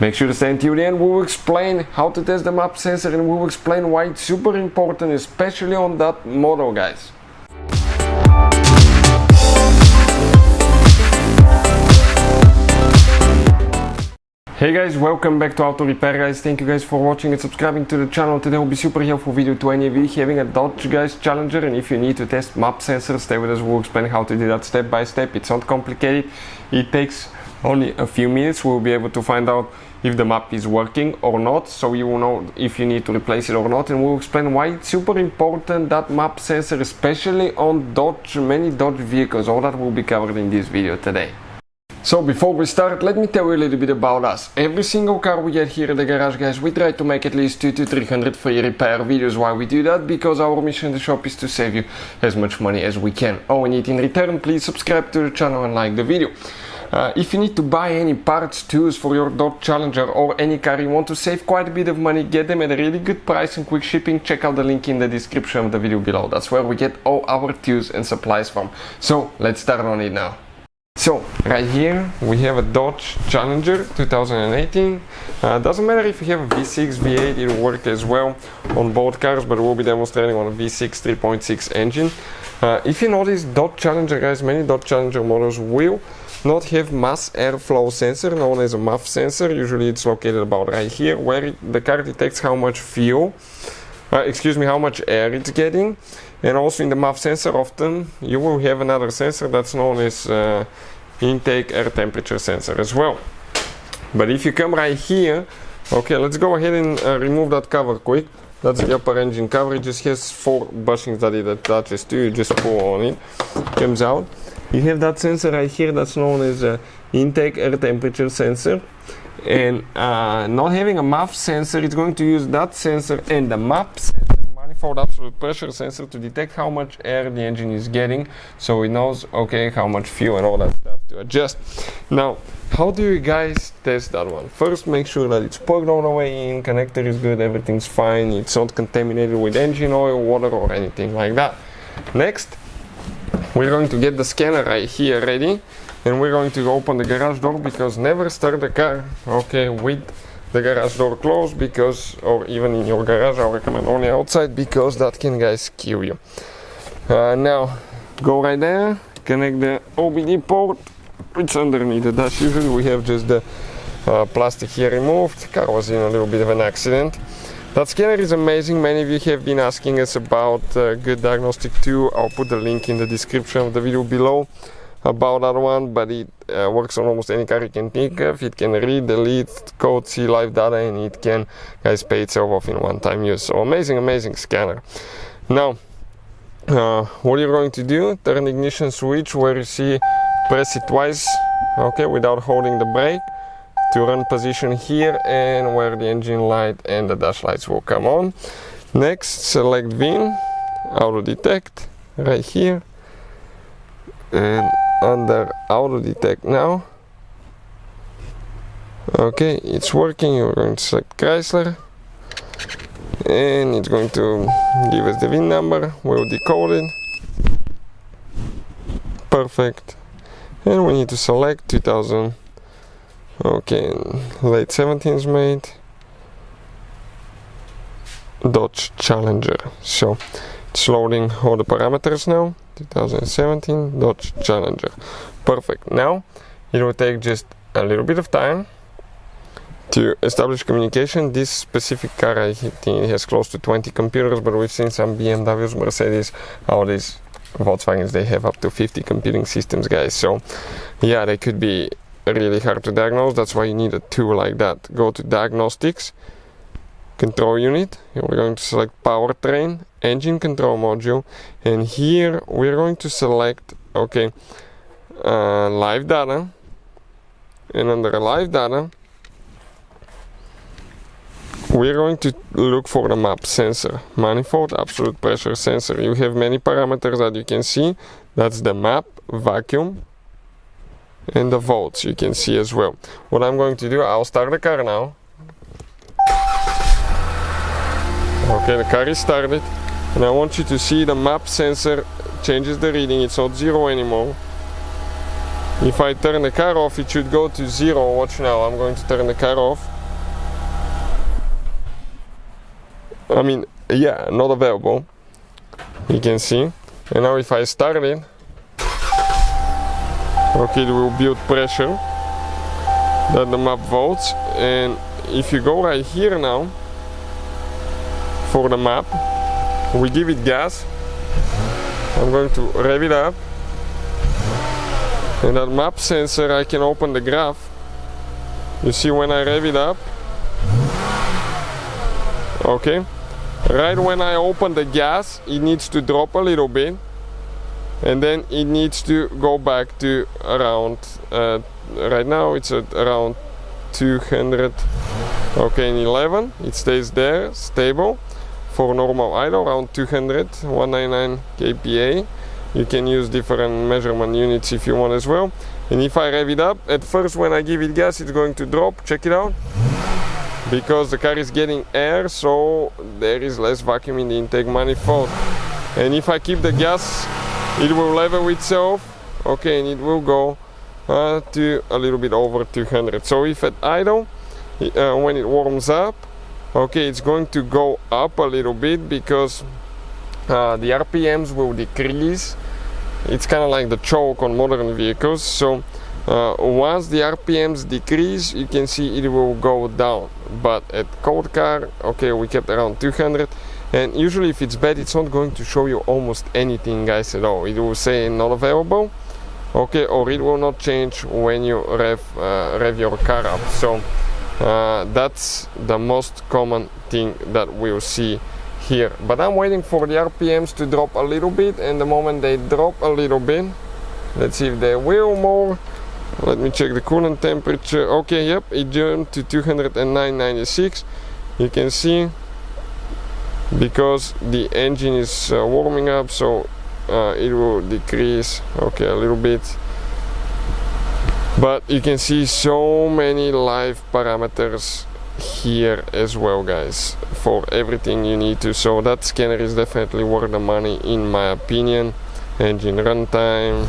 Make sure to stay until the end. We will explain how to test the map sensor and we will explain why it's super important, especially on that model, guys. Hey guys, welcome back to Auto Repair, guys. Thank you guys for watching and subscribing to the channel. Today will be super helpful video to any of you having a Dodge, guys, Challenger, and if you need to test map sensors, stay with us. We'll explain how to do that step by step. It's not complicated. It takes only a few minutes. We'll be able to find out if the map is working or not, so you will know if you need to replace it or not, and we'll explain why it's super important, that map sensor, especially on Dodge, many Dodge vehicles. All that will be covered in this video today. So before we start, let me tell you a little bit about us. Every single car we get here at the garage, guys, we try to make at least 200 to 300 free repair videos. Why we do that? Because our mission in the shop is to save you as much money as we can. All we need in return, please subscribe to the channel and like the video. If you need to buy any parts, tools for your Dodge Challenger or any car, you want to save quite a bit of money, get them at a really good price and quick shipping, check out the link in the description of the video below. That's where we get all our tools and supplies from. So let's start on it now. So right here we have a Dodge Challenger 2018. Doesn't matter if you have a V6, V8, it will work as well on both cars, but we'll be demonstrating on a V6 3.6 engine. If you notice, Dodge Challenger, guys, many Dodge Challenger models will not have mass airflow sensor, known as a MAF sensor. Usually it's located about right here, where the car detects how much fuel, how much air it's getting. And also in the MAF sensor, often you will have another sensor that's known as intake air temperature sensor as well. But if you come right here, okay, let's go ahead and remove that cover quick. That's the upper engine cover. It just has 4 bushings that it attaches to. You just pull on it, comes out. You have that sensor right here that's known as intake air temperature sensor. And not having a MAF sensor, it's going to use that sensor and the MAP sensor, Manifold absolute pressure sensor, to detect how much air the engine is getting, so it knows, okay, how much fuel and all that stuff to adjust. Now, how do you guys test that one? First, make sure that it's plugged all the way in, connector is good, everything's fine, it's not contaminated with engine oil, water or anything like that. Next, we're going to get the scanner right here ready, and we're going to open the garage door, because never start the car, okay, with the garage door closed, because, or even in your garage, I recommend only outside, because that can, guys, kill you. Now, go right there, connect the OBD port. It's underneath the dash. Usually we have just the plastic here removed. Car was in a little bit of an accident. That scanner is amazing. Many of you have been asking us about good diagnostic tool. I'll put the link in the description of the video below about that one, but it works on almost any car you can think of. It can read, delete, code, see live data, and it can, guys, pay itself off in one-time use. So amazing scanner. Now, what you're going to do, turn the ignition switch where you see, press it twice, okay, without holding the brake, to run position here, and where the engine light and the dash lights will come on. Next, select VIN, auto detect, right here, and under auto detect now, okay, it's working. You're going to select Chrysler, and it's going to give us the VIN number. We'll decode it. Perfect. And we need to select 2000, okay, late 17s made Dodge Challenger. So it's loading all the parameters now. 2017 Dodge Challenger. Perfect. Now it will take just a little bit of time to establish communication. This specific car, I think it has close to 20 computers, but we've seen some BMWs, Mercedes, Audis, Volkswagens, they have up to 50 computing systems, guys. So yeah, they could be really hard to diagnose. That's why you need a tool like that. Go to diagnostics, control unit, and we're going to select powertrain, engine control module, and here we're going to select, okay, live data, and under live data we're going to look for the MAP sensor, Manifold absolute pressure sensor. You have many parameters that you can see. That's the MAP, vacuum, and the volts you can see as well. What I'm going to do, I'll start the car now. Okay, the car is started, and I want you to see the MAP sensor changes the reading. It's not 0 anymore. If I turn the car off, it should go to 0. Watch now, I'm going to turn the car off. I mean, yeah, not available. You can see. And now if I start it, okay, it will build pressure that the map votes. And if you go right here now for the map, we give it gas. I'm going to rev it up, and that map sensor, I can open the graph. You see when I rev it up, okay, right when I open the gas, it needs to drop a little bit, and then it needs to go back to around, right now it's at around 200, okay, in 11, it stays there, stable. For normal idle, around 200, 199 kPa. You can use different measurement units if you want as well. And if I rev it up, at first when I give it gas, it's going to drop. Check it out. Because the car is getting air, so there is less vacuum in the intake manifold. And if I keep the gas, it will level itself, okay, and it will go to a little bit over 200. So if at idle, when it warms up, okay, it's going to go up a little bit because the RPMs will decrease. It's kind of like the choke on modern vehicles. So once the RPMs decrease, you can see it will go down. But at cold car, okay, we kept around 200. And usually if it's bad, it's not going to show you almost anything, guys, at all. It will say not available, okay, or it will not change when you rev your car up. So that's the most common thing that we'll see here. But I'm waiting for the RPMs to drop a little bit, and the moment they drop a little bit, let's see if they will more. Let me check the coolant temperature. Okay, yep, it jumped to 209.96. You can see because the engine is warming up, so it will decrease, okay, a little bit. But you can see so many live parameters here as well, guys, for everything you need to. So that scanner is definitely worth the money in my opinion. Engine runtime,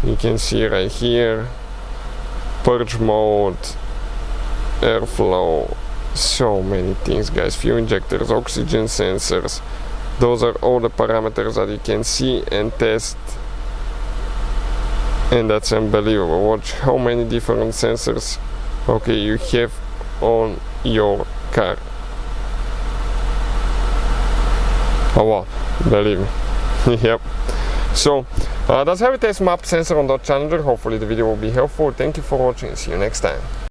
you can see right here, purge mode, airflow, so many things, guys, fuel injectors, oxygen sensors. Those are all the parameters that you can see and test. And that's unbelievable. Watch how many different sensors, okay, you have on your car. Oh wow, believe me. Yep. So that's how we test map sensor on Dodge Challenger. Hopefully the video will be helpful. Thank you for watching and see you next time.